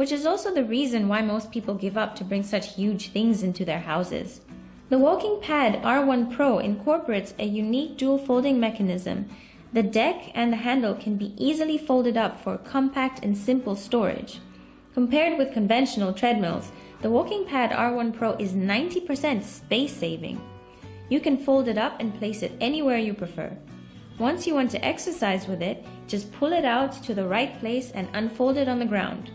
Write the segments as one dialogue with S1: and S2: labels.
S1: which is also the reason why most people give up to bring such huge things into their houses. The WalkingPad R1 Pro incorporates a unique dual folding mechanism. The deck and the handle can be easily folded up for compact and simple storage. Compared with conventional treadmills, the WalkingPad R1 Pro is 90% space-saving. You can fold it up and place it anywhere you prefer. Once you want to exercise with it, just pull it out to the right place and unfold it on the ground.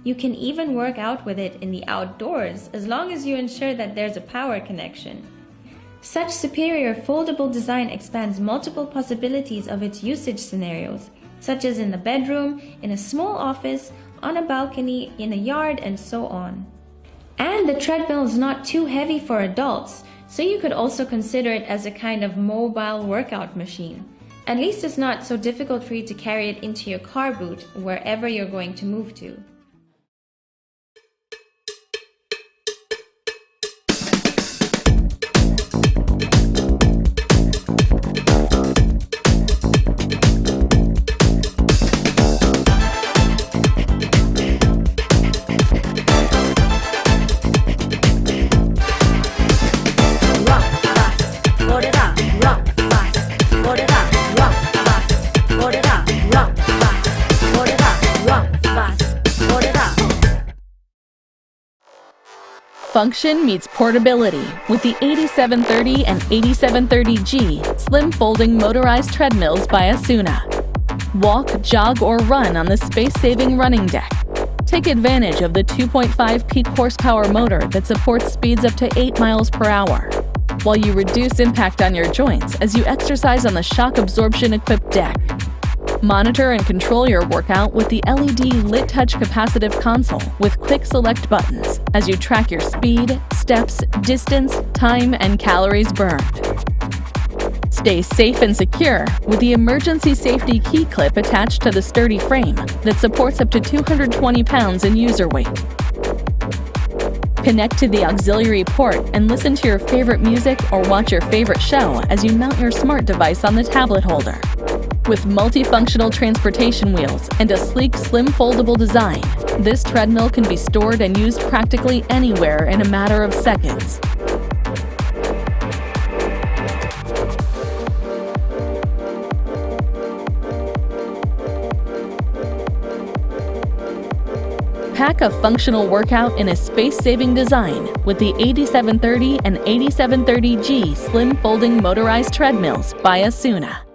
S1: You can even work out with it in the outdoors as long as you ensure that there's a power connection. Such superior foldable design expands multiple possibilities of its usage scenarios, such as in the bedroom, in a small office, on a balcony, in a yard, and so on. And the treadmill is not too heavy for adults, so you could also consider it as a kind of mobile workout machine. At least it's not so difficult for you to carry it into your car boot wherever you're going to move to.
S2: Function meets portability with the 8730 and 8730G slim folding motorized treadmills by ASUNA. Walk, jog, or run on the space-saving running deck. Take advantage of the 2.5 peak horsepower motor that supports speeds up to 8 miles per hour, while you reduce impact on your joints as you exercise on the shock absorption-equipped deck. Monitor and control your workout with the LED lit touch capacitive console with quick select buttons as you track your speed, steps, distance, time, and calories burned. Stay safe and secure with the emergency safety key clip attached to the sturdy frame that supports up to 220 pounds in user weight. Connect to the auxiliary port and listen to your favorite music or watch your favorite show as you mount your smart device on the tablet holder. With multifunctional transportation wheels and a sleek, slim foldable design, this treadmill can be stored and used practically anywhere in a matter of seconds. Pack a functional workout in a space-saving design with the 8730 and 8730G slim folding motorized treadmills by ASUNA.